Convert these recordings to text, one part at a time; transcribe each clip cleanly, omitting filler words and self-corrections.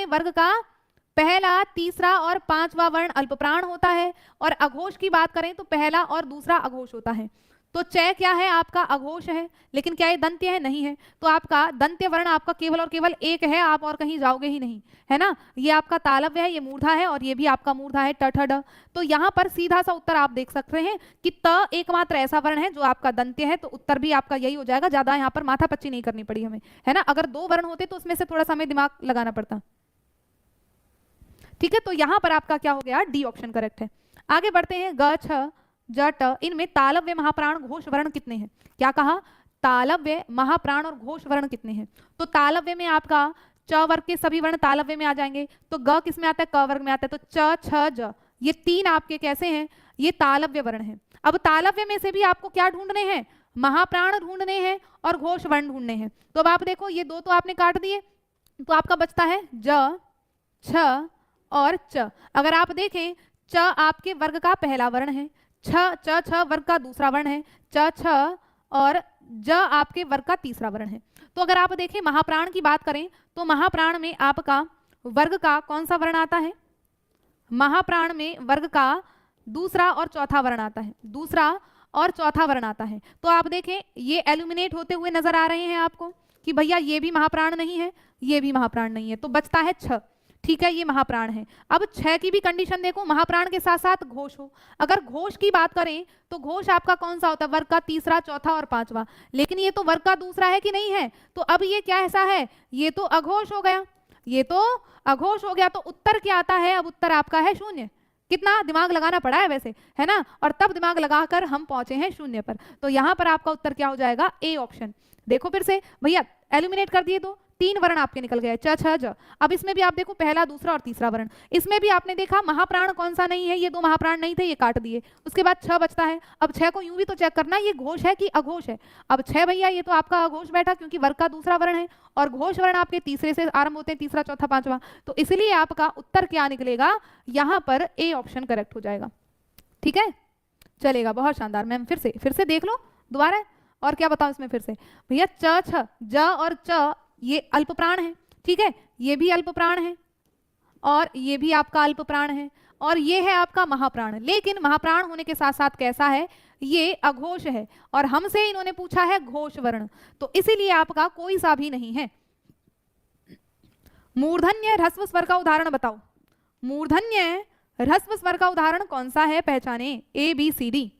वर्ग का पहला, तीसरा और पांचवा वर्ण अल्पप्राण होता है, और अघोष की बात करें तो पहला और दूसरा अघोष होता है। तो च क्या है आपका अघोष है, लेकिन क्या ये दंत्य है? नहीं है। तो आपका दंत्य वर्ण आपका केवल और केवल एक है, आप और कहीं जाओगे ही नहीं, है ना। ये आपका तालव्य है, ये मूर्धा है, और ये भी आपका मूर्धा है, ट ठ ड। तो यहाँ पर सीधा सा उत्तर आप देख सकते हैं कि त एकमात्र ऐसा वर्ण है जो आपका दंत्य है, तो उत्तर भी आपका यही हो जाएगा। ज्यादा यहाँ पर माथापच्ची नहीं करनी पड़ी हमें, है ना। अगर दो वर्ण होते तो उसमें से थोड़ा सा हमें दिमाग लगाना पड़ता। ठीक है, तो यहां पर आपका क्या हो गया, डी ऑप्शन करेक्ट है। आगे बढ़ते हैं, ग छ ज ट, इनमें तालव्य महाप्राण घोष वर्ण कितने हैं? क्या कहा, तालव्य महाप्राण और घोष वर्ण कितने हैं? तो तालव्य में आपका च वर्ग के सभी वर्ण तालव्य में आ जाएंगे, तो ग किस में आता है, क वर्ग में आता है। तो च छ ज ये तीन आपके कैसे हैं, ये तालव्य वर्ण हैं। अब तालव्य में से भी आपको क्या ढूंढने हैं, महाप्राण ढूंढने हैं और घोष वर्ण ढूंढने हैं। तो अब आप देखो, ये दो तो आपने काट दिए, तो आपका बचता है ज छ और च। अगर आप देखें, च आपके वर्ग का पहला वर्ण है, छ वर्ग का दूसरा वर्ण है, च छ, और ज आपके वर्ग का तीसरा वर्ण है। तो अगर आप देखें महाप्राण की बात करें तो महाप्राण में आपका वर्ग का कौन सा वर्ण आता है, महाप्राण में वर्ग का दूसरा और चौथा वर्ण आता है, दूसरा और चौथा वर्ण आता है। तो आप देखें ये एल्यूमिनेट होते हुए नजर आ रहे हैं आपको कि भैया ये भी महाप्राण नहीं है, ये भी महाप्राण नहीं है, तो बचता है छ। ठीक है, ये महाप्राण है। अब छह की भी कंडीशन देखो, महाप्राण के साथ साथ घोष हो। अगर घोष की बात करें तो घोष आपका कौन सा होता है, वर्ग का तीसरा, चौथा और पांचवा, लेकिन ये तो वर्ग का दूसरा है कि नहीं है, तो अब ये क्या ऐसा है, ये तो अघोष हो गया, ये तो अघोष हो गया। तो उत्तर क्या आता है, अब उत्तर आपका है शून्य। कितना दिमाग लगाना पड़ा है वैसे, है ना, और तब दिमाग लगाकर हम पहुंचे हैं शून्य पर। तो यहां पर आपका उत्तर क्या हो जाएगा, ए ऑप्शन। देखो फिर से भैया, एलिमिनेट कर दिए, तो तीन वर्ण आपके निकल गए, च छ ज। अब इसमें भी आप देखो पहला, दूसरा और तीसरा वर्ण, इसमें भी आपने देखा महाप्राण कौन सा नहीं है, ये दो महाप्राण नहीं थे, ये काट दिए। उसके बाद छ बचता है। अब छह को यूं भी तो चेक करना, ये घोष है कि अघोष है। अब छह भैया ये तो आपका अघोष बैठा, क्योंकि वर्ग का दूसरा वर्ण है, और घोष वर्ण आपके तीसरे से आरंभ होते हैं, तीसरा, चौथा, पांचवा। तो इसलिए आपका उत्तर क्या निकलेगा, यहाँ पर ए ऑप्शन करेक्ट हो जाएगा। ठीक है, चलेगा, बहुत शानदार। मैम फिर से देख लो दोबारा, और क्या बताऊं इसमें फिर से भैया, च छ ज और च ये अल्प प्राण है, ठीक है, ये भी अल्प प्राण है, और ये भी आपका अल्प प्राण है, और ये है आपका महाप्राण। लेकिन महाप्राण होने के साथ साथ कैसा है, ये अघोष है, और हमसे इन्होंने पूछा है घोष वर्ण, तो इसीलिए आपका कोई सा भी नहीं है। मूर्धन्य ह्रस्व स्वर का उदाहरण बताओ, मूर्धन्य ह्रस्व स्वर का उदाहरण कौन सा है, पहचाने, ए बी सी डी।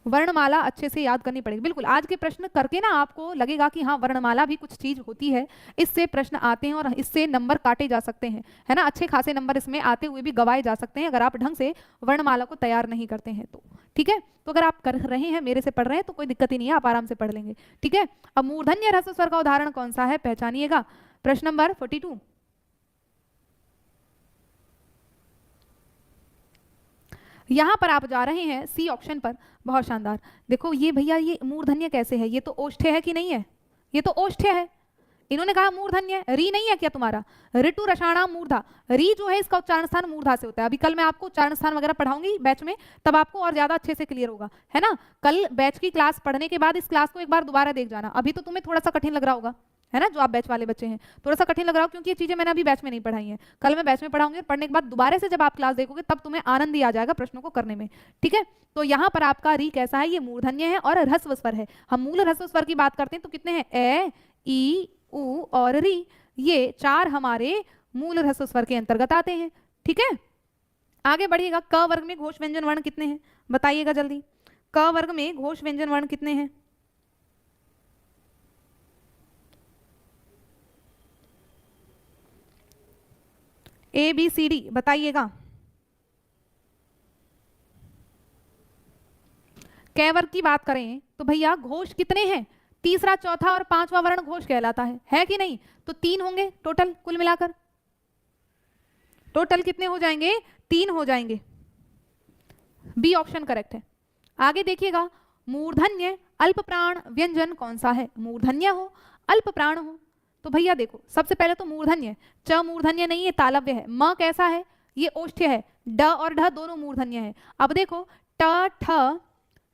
वर्णमाला अच्छे से याद करनी पड़ेगी। बिल्कुल, आज के प्रश्न करके ना आपको लगेगा कि हाँ वर्णमाला भी कुछ चीज होती है, इससे प्रश्न आते हैं और इससे नंबर काटे जा सकते हैं, है ना। अच्छे खासे नंबर इसमें आते हुए भी गवाए जा सकते हैं अगर आप ढंग से वर्णमाला को तैयार नहीं करते हैं तो। ठीक है, तो अगर आप कर रहे हैं, मेरे से पढ़ रहे हैं, तो कोई दिक्कत ही नहीं है, आप आराम से पढ़ लेंगे। ठीक है, अब मूर्धन्य ह्रस्व स्वर का उदाहरण कौन सा है, पहचानिएगा। प्रश्न नंबर 42, यहां पर आप जा रहे हैं सी ऑप्शन पर। बहुत शानदार, देखो ये भैया, ये मूर्धन्य कैसे है, ये तो ओष्ठ्य है कि नहीं है, ये तो ओष्ठ्य है। इन्होंने कहा मूर्धन्य, री नहीं है क्या तुम्हारा, ऋतु रसाणाम मूर्धा, री जो है इसका उच्चारण स्थान मूर्धा से होता है। अभी कल मैं आपको उच्चारण स्थान वगैरह पढ़ाऊंगी बैच में, तब आपको और ज्यादा अच्छे से क्लियर होगा, है ना। कल बैच की क्लास पढ़ने के बाद इस क्लास को एक बार दोबारा देख जाना। अभी तो तुम्हें थोड़ा सा कठिन लग रहा होगा, है ना, जो आप बैच वाले बच्चे हैं, थोड़ा सा कठिन लग रहा हो, क्योंकि ये चीजें मैंने अभी बैच में नहीं पढ़ाई हैं। कल मैं बैच में पढ़ाऊंगी, और पढ़ने के बाद दोबारा से जब आप क्लास देखोगे तब तुम्हें आनंद ही आ जाएगा प्रश्नों को करने में। ठीक है, तो यहाँ पर आपका री कैसा है, ये मूर्धन्य है और ह्रस्व स्वर है। हम मूल ह्रस्व स्वर की बात करते हैं तो कितने हैं, ए, ई, उ और री, ये चार हमारे मूल ह्रस्व स्वर के अंतर्गत आते हैं। ठीक है, आगे बढ़िएगा। क वर्ग में घोष व्यंजन वर्ण कितने हैं, बताइएगा जल्दी। क वर्ग में घोष व्यंजन वर्ण कितने हैं, ए बी सी डी बताइएगा। कै वर्ग की बात करें तो भैया घोष कितने हैं, तीसरा, चौथा और पांचवा वर्ण घोष कहलाता है कि नहीं। तो तीन होंगे टोटल, कुल मिलाकर टोटल कितने हो जाएंगे, तीन हो जाएंगे। बी ऑप्शन करेक्ट है। आगे देखिएगा, मूर्धन्य अल्प प्राण व्यंजन कौन सा है, मूर्धन्य हो अल्प प्राण हो। तो भैया देखो, सबसे पहले तो मूर्धन्य, च मूर्धन्य नहीं है, तालव्य है। म कैसा है, ये ओष्ठ्य है। ड और ढ दोनों मूर्धन्य है। अब देखो ट ठ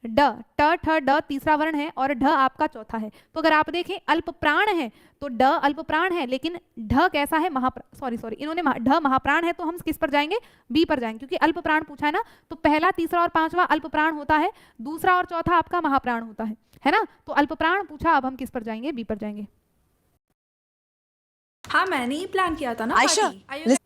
ड, ट ठ ड तीसरा वर्ण है और ढ आपका चौथा है। तो अगर आप देखें अल्प प्राण है तो ड अल्प प्राण है, लेकिन ढ कैसा है, सॉरी इन्होंने ढ महाप्राण है, तो हम किस पर जाएंगे, बी पर जाएंगे, क्योंकि अल्प प्राण पूछा है ना, तो पहला तीसरा और पांचवा अल्प प्राण होता है, दूसरा और चौथा आपका महाप्राण होता है ना। तो अल्प प्राण पूछा, अब हम किस पर जाएंगे, बी पर जाएंगे। हाँ मैंने ही प्लान किया था ना आयशा, पार्टी।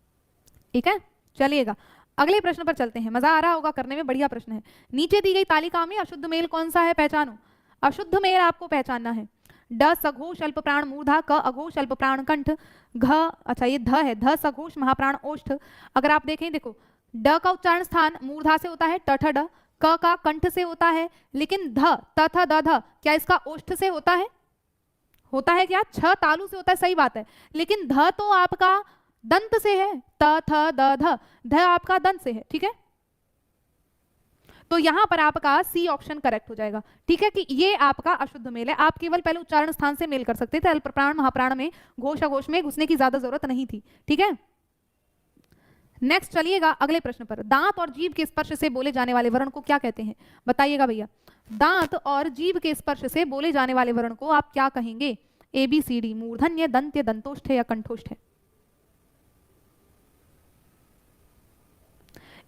ठीक है, चलिएगा अगले प्रश्न पर चलते हैं। मजा आ रहा होगा करने में, बढ़िया प्रश्न है। नीचे दी गई तालिका में अशुद्ध मेल कौन सा है, पहचानो। अशुद्ध मेल आपको पहचानना है। ड सघोष अल्प प्राण मूर्धा, क अघोष अल्प प्राण कंठ, घ अच्छा ये ध है, ध सघोष महाप्राण ओष्ठ। अगर आप देखें, देखो ड का उच्चारण स्थान मूर्धा से होता है ट ठ ड, क का कंठ से होता है, लेकिन ध त थ द ध क्या इसका ओष्ठ से होता है क्या, छ तालु से होता है, सही बात है, लेकिन ध तो आपका दंत से है, त थ द ध, ध आपका दंत से है, ठीक है। तो यहां पर आपका सी ऑप्शन करेक्ट हो जाएगा, ठीक है, कि ये आपका अशुद्ध मेल है। आप केवल पहले उच्चारण स्थान से मेल कर सकते थे, अल्प प्राण महाप्राण में घोष अघोष में घुसने की ज्यादा जरूरत नहीं थी, ठीक है। नेक्स्ट चलिएगा अगले प्रश्न पर। दांत और जीभ के स्पर्श से बोले जाने वाले वर्ण को क्या कहते हैं, बताइएगा भैया। दांत और जीभ के स्पर्श से बोले जाने वाले वर्ण को आप क्या कहेंगे, ए बी सी डी, मूर्धन्य, दंत्य, दंतोष्ठ है या कंठोष्ठ है।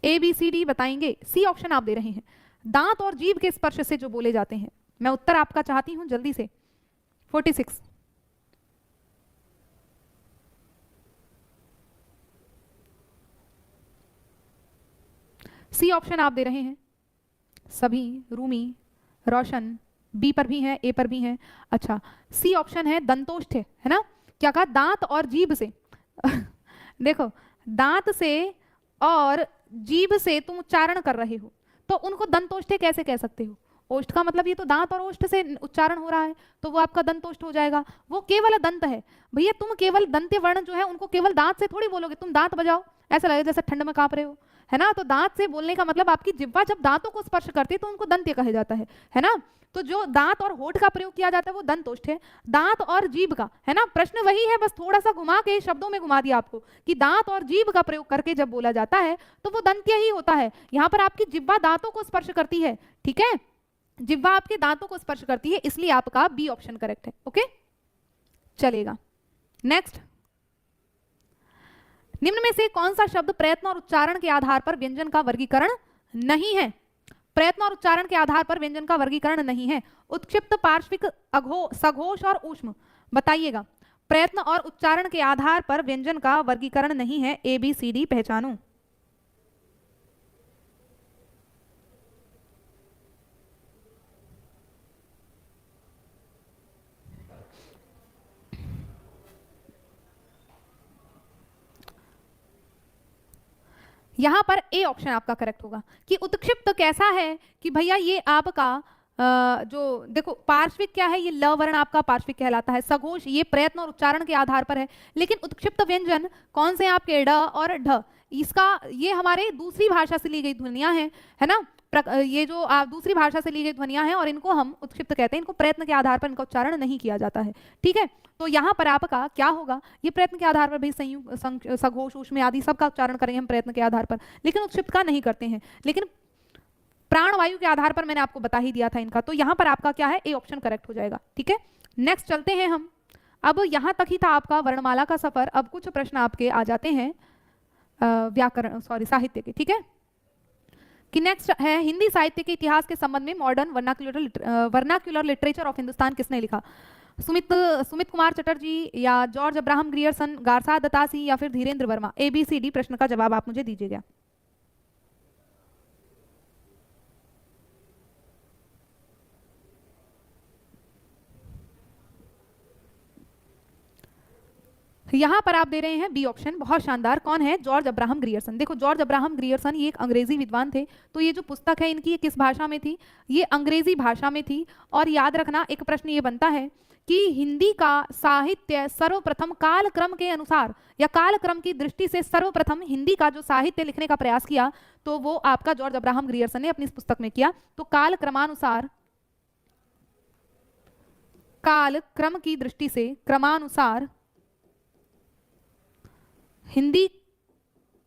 ए बी सी डी बताएंगे, सी ऑप्शन आप दे रहे हैं। दांत और जीभ के स्पर्श से जो बोले जाते हैं, मैं उत्तर आपका चाहती हूं जल्दी से। 46 सी ऑप्शन आप दे रहे हैं सभी, रूमी, रोशन, बी पर भी है, ए पर भी है। अच्छा सी ऑप्शन है दंतोष्ठ है ना। क्या कहा, दांत और जीभ से देखो दांत से और जीभ से तुम उच्चारण कर रहे हो, तो उनको दंतोष्ठ कैसे कह सकते हो। ओष्ठ का मतलब ये तो दांत और ओष्ठ से उच्चारण हो रहा है, तो वो आपका दंतोष्ठ हो जाएगा। वो केवल दंत है भैया, तुम केवल दंत्य वर्ण जो है उनको केवल दांत से थोड़ी बोलोगे। तुम दांत बजाओ, ऐसा लगेगा जैसे ठंड में कांप रहे हो, है ना। तो दांत से बोलने का मतलब आपकी जिह्वा जब दांतों को स्पर्श करती है तो उनको दंत्य कहा जाता है ना। तो जो दांत और होठ का प्रयोग किया जाता है वो दंतोष्ठ है। दांत और जीभ का, है ना, प्रश्न वही है, बस थोड़ा सा घुमा के शब्दों में घुमा दिया आपको कि दांत और जीभ का प्रयोग करके जब बोला जाता है तो वो दंत्य ही होता है। यहां पर आपकी जिह्वा दांतों को स्पर्श करती है, ठीक है, जिह्वा आपके दांतों को स्पर्श करती है, इसलिए आपका बी ऑप्शन करेक्ट है। ओके चलेगा। नेक्स्ट, निम्न में से कौन सा शब्द प्रयत्न और उच्चारण के आधार पर व्यंजन का वर्गीकरण नहीं है। प्रयत्न और उच्चारण के आधार पर व्यंजन का वर्गीकरण नहीं है। उत्क्षिप्त, पार्श्विक, सघोष और ऊष्म, बताइएगा। प्रयत्न और उच्चारण के आधार पर व्यंजन का वर्गीकरण नहीं है, ए बी सी डी पहचानो। यहां पर ए ऑप्शन आपका करेक्ट होगा कि उत्क्षिप्त कैसा है कि भैया ये आपका जो देखो पार्श्विक क्या है, ये ल वर्ण आपका पार्श्विक कहलाता है। सघोष ये प्रयत्न और उच्चारण के आधार पर है, लेकिन उत्क्षिप्त व्यंजन कौन से आपके ड और ढ, इसका ये हमारे दूसरी भाषा से ली गई ध्वनियां हैं, है ना। ये जो दूसरी भाषा से ली गई ध्वनियां हैं और इनको हम उत्क्षिप्त कहते हैं। इनको प्रयत्न के आधार पर इनका उच्चारण नहीं किया जाता है, ठीक है। तो यहाँ पर आपका क्या होगा, ये प्रयत्न के आधार पर भी संयुक्त, सघोष, ऊष्म आदि सबका उच्चारण करेंगे हम प्रयत्न के आधार पर, लेकिन उत्क्षिप्त का नहीं करते हैं। लेकिन प्राणवायु के आधार पर मैंने आपको बता ही दिया था इनका, तो यहाँ पर आपका क्या है, ए ऑप्शन करेक्ट हो जाएगा, ठीक है। नेक्स्ट चलते हैं हम। अब यहाँ तक ही था आपका वर्णमाला का सफर। अब कुछ प्रश्न आपके आ जाते हैं व्याकरण साहित्य के, ठीक है। कि नेक्स्ट है, हिंदी साहित्य के इतिहास के संबंध में modern vernacular literature of Hindustan किसने लिखा। सुमित कुमार चटर्जी या George Abraham Grierson, Garcin de Tassy या फिर Dhirendra Verma. A B C D प्रश्न का जवाब आप मुझे दीजिएगा। यहां पर आप दे रहे हैं बी ऑप्शन, बहुत शानदार। कौन है, जॉर्ज अब्राहम ग्रियर्सन। देखो जॉर्ज अब्राहम ग्रियर्सन ये एक अंग्रेजी विद्वान थे। तो ये जो पुस्तक है इनकी, ये किस भाषा में थी, ये अंग्रेजी भाषा में थी। और याद रखना एक प्रश्न ये बनता है कि हिंदी का साहित्य सर्वप्रथम कालक्रम के अनुसार या कालक्रम की दृष्टि से सर्वप्रथम हिंदी का जो साहित्य लिखने का प्रयास किया तो वो आपका जॉर्ज अब्राहम ग्रियर्सन ने अपनी इस पुस्तक में किया। तो कालक्रमानुसार, कालक्रम की दृष्टि से क्रमानुसार हिंदी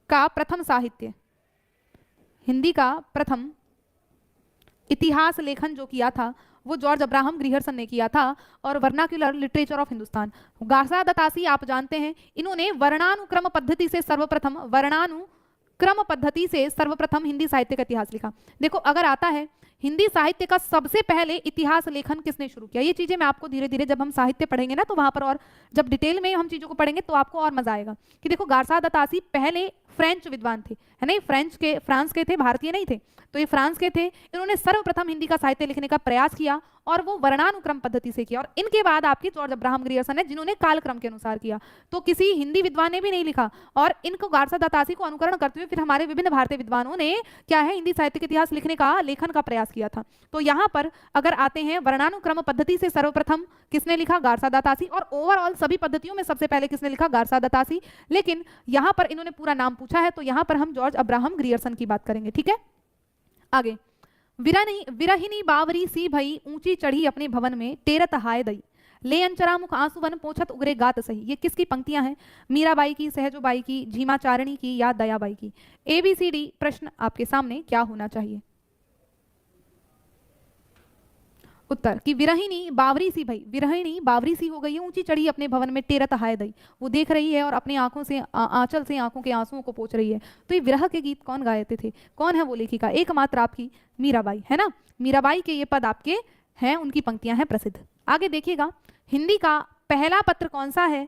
का प्रथम साहित्य, हिंदी का प्रथम इतिहास लेखन जो किया था वो जॉर्ज अब्राहम ग्रियर्सन ने किया था, और वर्नाक्युलर लिटरेचर ऑफ हिंदुस्तान। गासा दतासी आप जानते हैं, इन्होंने वर्णानुक्रम पद्धति से सर्वप्रथम हिंदी साहित्य का इतिहास लिखा। देखो अगर आता है हिंदी साहित्य का सबसे पहले इतिहास लेखन किसने शुरू किया, ये चीजें मैं आपको धीरे धीरे जब हम साहित्य पढ़ेंगे ना तो वहां पर और जब डिटेल में हम चीजों को पढ़ेंगे तो आपको और मजा आएगा कि देखो गासा दतासी पहले फ्रेंच विद्वान थे, है ना, फ्रांस के थे, भारतीय नहीं थे, तो ये फ्रांस के थे। इन्होंने सर्वप्रथम हिंदी का साहित्य लिखने का प्रयास किया और वो वर्णानुक्रम पद्धति से किया, और इनके बाद आपके जॉर्ज अब्राहम ग्रियर्सन ने जिन्होंने कालक्रम के अनुसार किया, तो किसी हिंदी विद्वान ने भी नहीं लिखा। और इनको गासा दतासी को अनुकरण करते हुए फिर हमारे विभिन्न भारतीय विद्वानों ने क्या है हिंदी साहित्य के इतिहास लिखने का लेखन का प्रयास किया था। तो यहाँ पर अगर आते हैं वर्णानुक्रम पद्धति से सर्वप्रथम किसने लिखा, गासा दतासी, और ओवरऑल सभी पद्धतियों में सबसे पहले किसने लिखा, गासा दतासी। लेकिन यहाँ पर इन्होंने पूरा नाम पूछा है तो यहाँ पर हम जॉर्ज अब्राहम ग्रियर्सन की बात करेंगे, ठीक है। आगे, विरहिनी बावरी सी भई ऊंची चढ़ी अपने भवन में, टेरत हाय दई ले अंचरा मुख आंसुवन पोछत उगरे गात सही। ये किसकी पंक्तियां हैं, मीराबाई की, सहजोबाई की, झीमाचारणी की या दयाबाई की। ABCD प्रश्न आपके सामने क्या होना चाहिए। उत्तर कि विरहिनी बावरी सी भई, विरहिणी बावरी सी हो गई है, ऊंची चढ़ी अपने भवन में, टेरत हाय दई, वो देख रही है और अपनी आंखों से आंचल से आंखों के आंसुओं को पोंछ रही है। तो ये विरह के गीत कौन गाते थे, कौन है वो लेखिका, एकमात्र आपकी मीराबाई, है ना। मीराबाई के ये पद आपके हैं, उनकी पंक्तियां हैं प्रसिद्ध। आगे देखिएगा, हिंदी का पहला पत्र कौन सा है,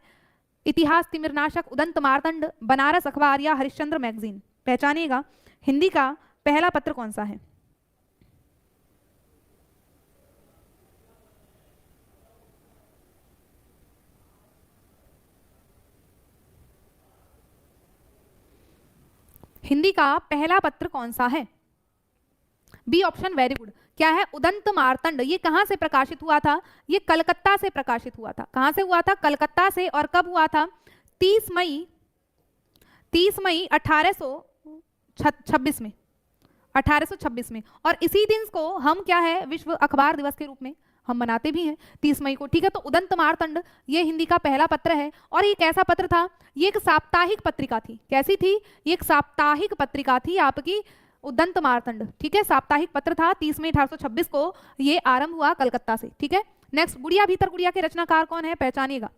इतिहास, तिमिरनाशक, उदंत मार्तंड, बनारस अखबार या हरिश्चंद्र मैगजीन। पहचानिएगा हिंदी का पहला पत्र कौन सा है। हिंदी का पहला पत्र कौन सा है, बी ऑप्शन, वेरी गुड। क्या है, उदंत मार्तंड। ये कहां से प्रकाशित हुआ था, ये कलकत्ता से प्रकाशित हुआ था। कहां से हुआ था, कलकत्ता से। और कब हुआ था, 30 मई 1826 में, 1826 में। और इसी दिन को हम क्या है विश्व अखबार दिवस के रूप में हम मनाते भी हैं 30 मई को, ठीक है। तो उदंत मार्तंड ये हिंदी का पहला पत्र है। और ये कैसा पत्र था, ये एक साप्ताहिक पत्रिका थी। कैसी थी, ये एक साप्ताहिक पत्रिका थी आपकी उदंत मार्तंड, ठीक है। साप्ताहिक पत्र था, 30 मई 1826 को ये आरंभ हुआ कलकत्ता से, ठीक है। नेक्स्ट, गुड़िया भीतर गुड़िया के रचनाकार कौन है, पहचानिएगा।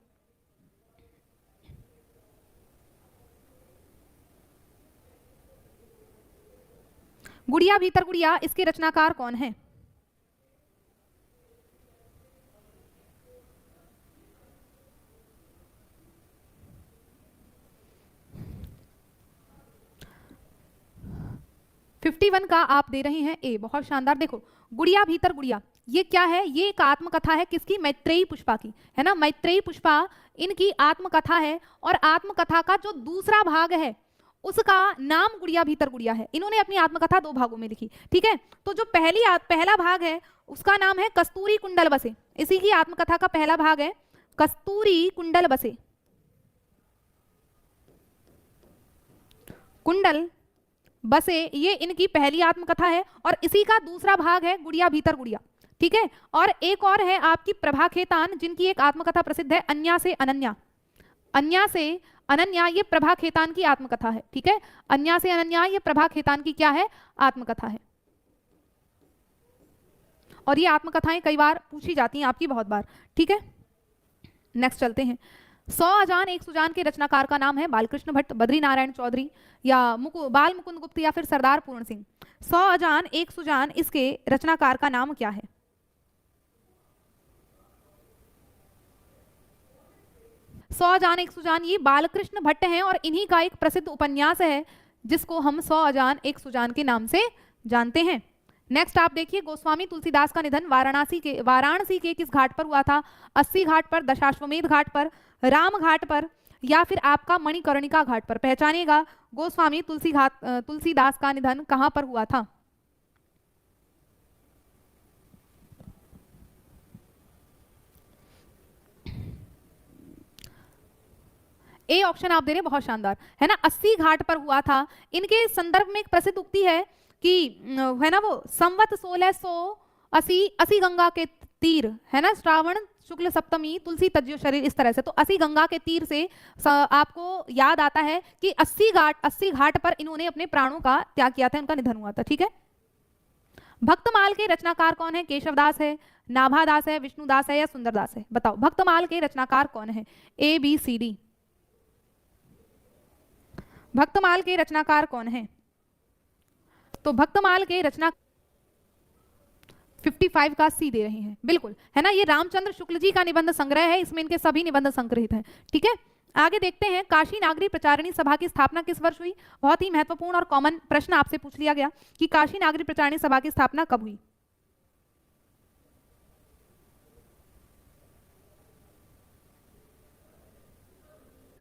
गुड़िया भीतर गुड़िया, इसके रचनाकार कौन है। फिफ्टी 51 का आप दे रहे हैं ए, बहुत शानदार। देखो गुड़िया भीतर गुड़िया ये क्या है, ये एक आत्मकथा है किसकी, मैत्रेयी पुष्पा की, है ना। मैत्रेयी पुष्पा इनकी आत्मकथा है, और आत्मकथा का जो दूसरा भाग है उसका नाम गुड़िया भीतर गुड़िया है। इन्होंने अपनी आत्मकथा 2 भागों में लिखी, ठीक है। तो जो पहला भाग है उसका नाम है कस्तूरी कुंडल बसे। इसी की आत्मकथा का पहला भाग है कस्तूरी कुंडल बसे, कुंडल बसे, ये इनकी पहली आत्मकथा है। और इसी का दूसरा भाग है गुड़िया भीतर गुड़िया, ठीक है। और एक और है आपकी प्रभा खेतान, जिनकी एक आत्मकथा प्रसिद्ध है अन्या से अनन्या। अन्या से अनन्या ये प्रभा खेतान की आत्मकथा है, ठीक है। अन्या से अनन्या ये प्रभा खेतान की क्या है, आत्मकथा है। और ये आत्मकथाएं कई बार पूछी जाती हैं आपकी, बहुत बार, ठीक है। नेक्स्ट चलते हैं। 100 अजान एक सुजान के रचनाकार का नाम है बालकृष्ण भट्ट, बद्री नारायण चौधरी या बाल मुकुंद गुप्त या फिर सरदार पूर्ण सिंह। 100 अजान एक सुजान, इसके रचनाकार का नाम क्या है। सौ अजान एक सुजान ये बालकृष्ण भट्ट हैं, और इन्हीं का एक प्रसिद्ध उपन्यास है जिसको हम 100 अजान एक सुजान के नाम से जानते हैं। नेक्स्ट आप देखिए, गोस्वामी तुलसीदास का निधन वाराणसी के किस घाट पर हुआ था, 80 घाट पर, दशाश्वमेध घाट पर, राम घाट पर या फिर आपका मणिकर्णिका घाट पर। पहचानिएगा गोस्वामी तुलसीदास का निधन कहां पर हुआ था। ए ऑप्शन आप दे रहे हैं, बहुत शानदार, है ना। 80 घाट पर हुआ था। इनके संदर्भ में एक प्रसिद्ध उक्ति है कि है ना, वो संवत 1680 80 गंगा के तीर, है ना, श्रावण शुक्ल सप्तमी तुलसी तज्यो शरीर, इस तरह से। तो 80 गंगा के तीर से आपको याद आता है कि 80 घाट पर इन्होंने अपने प्राणों का त्याग किया था, इनका निधन हुआ था, ठीक है। भक्तमाल के रचनाकार कौन है? केशवदास है, नाभादास है, विष्णुदास है या सुंदरदास है? बताओ भक्तमाल के रचनाकार कौन है? A B C D. Bhaktamal के रचनाकार कौन है? तो भक्तमाल के रचना 55 का सी दे रहे हैं, बिल्कुल है ना। ये रामचंद्र शुक्ल जी का निबंध संग्रह है, इसमें इनके सभी निबंध संग्रहित हैं। ठीक है, आगे देखते हैं। काशी नागरी प्रचारिणी सभा की स्थापना किस वर्ष हुई? बहुत ही महत्वपूर्ण और कॉमन प्रश्न आपसे पूछ लिया गया कि काशी नागरी प्रचारिणी सभा की स्थापना कब हुई?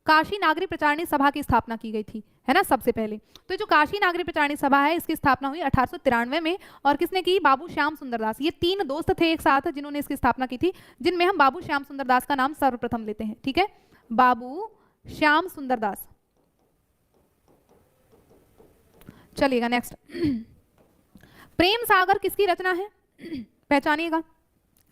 काशी नागरी प्रचारिणी सभा की स्थापना की गई थी, है ना, सबसे पहले। तो जो काशी नागरी प्रचारिणी सभा है इसकी स्थापना हुई 1893 में। और किसने की? बाबू श्याम सुंदरदास। ये 3 दोस्त थे एक साथ जिन्होंने इसकी स्थापना की थी, जिनमें हम बाबू श्याम सुंदरदास का नाम सर्वप्रथम लेते हैं। ठीक है, बाबू श्याम सुंदरदास। चलिएगा नेक्स्ट। प्रेम सागर किसकी रचना है? पहचानिएगा।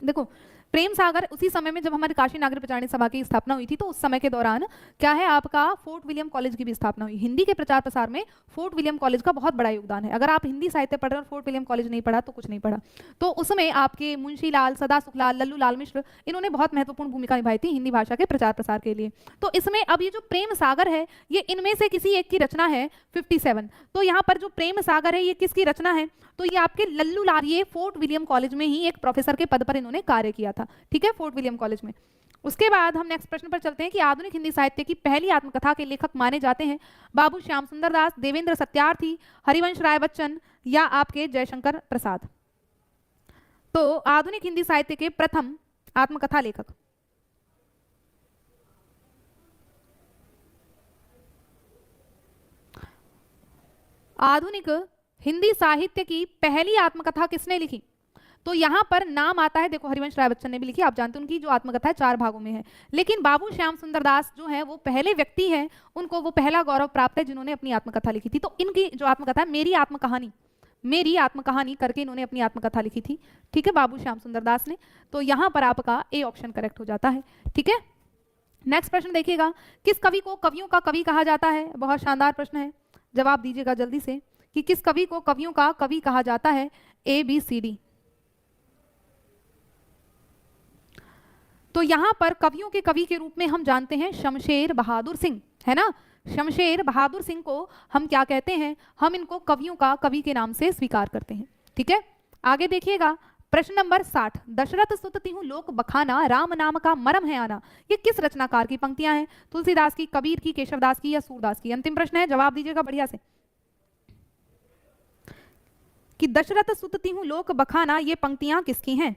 देखो प्रेम सागर उसी समय में जब हमारी काशी नागरी प्रचारिणी सभा की स्थापना हुई थी, तो उस समय के दौरान क्या है आपका फोर्ट विलियम कॉलेज की भी स्थापना हुई। हिंदी के प्रचार प्रसार में फोर्ट विलियम कॉलेज का बहुत बड़ा योगदान है। अगर आप हिंदी साहित्य पढ़ रहे और फोर्ट विलियम कॉलेज नहीं पढ़ा तो कुछ नहीं पढ़ा। तो उसमें आपके मुंशी लाल, सदा सुखलाल, लल्लू लाल मिश्र, इन्होंने बहुत महत्वपूर्ण भूमिका निभाई थी हिंदी भाषा के प्रचार प्रसार के लिए। तो इसमें अब ये जो प्रेम सागर है ये इनमें से किसी एक की रचना है 57। तो यहाँ पर जो प्रेम सागर है ये किसकी रचना है? तो ये आपके लल्लू लाल, ये फोर्ट विलियम कॉलेज में ही एक प्रोफेसर के पद पर इन्होंने कार्य किया था। ठीक है, फोर्ट विलियम कॉलेज में। उसके बाद हम नेक्स्ट प्रश्न पर चलते हैं कि आधुनिक हिंदी साहित्य की पहली आत्मकथा के लेखक माने जाते हैं बाबू श्याम सुंदरदास, देवेंद्र सत्यार्थी, हरिवंश राय बच्चन या आपके जयशंकर प्रसाद। तो आधुनिक हिंदी साहित्य के प्रथम आत्मकथा लेखक, आधुनिक हिंदी साहित्य की पहली आत्मकथा किसने लिखी? तो यहां पर नाम आता है, देखो हरिवंश राय बच्चन ने भी लिखी। आप जानते हैं उनकी जो आत्मकथा है 4 भागों में है, लेकिन बाबू श्याम सुंदरदास जो है वो पहले व्यक्ति हैं, उनको वो पहला गौरव प्राप्त है जिन्होंने अपनी आत्मकथा लिखी थी। तो इनकी जो आत्मकथा है मेरी आत्मकहानी करके इन्होंने अपनी आत्मकथा लिखी थी। ठीक है, बाबू श्याम सुंदरदास ने। तो यहां पर आपका ए ऑप्शन करेक्ट हो जाता है। ठीक है, नेक्स्ट प्रश्न देखिएगा। किस कवि को कवियों का कवि कहा जाता है? बहुत शानदार प्रश्न है, जवाब दीजिएगा जल्दी से कि किस कवि को कवियों का कवि कहा जाता है? A B C D. तो यहां पर कवियों के कवि के रूप में हम जानते हैं शमशेर बहादुर सिंह, है ना। शमशेर बहादुर सिंह को हम क्या कहते हैं? हम इनको कवियों का कवि के नाम से स्वीकार करते हैं। ठीक है, आगे देखिएगा। प्रश्न नंबर 60। दशरथ सुत तिहु लोक बखाना, राम नाम का मरम है आना। ये किस रचनाकार की पंक्तियां हैं? तुलसीदास की, कबीर की, केशवदास की या सूरदास की? अंतिम प्रश्न है, जवाब दीजिएगा बढ़िया से कि दशरथ सुत तिहु लोक बखाना ये पंक्तियां किसकी हैं?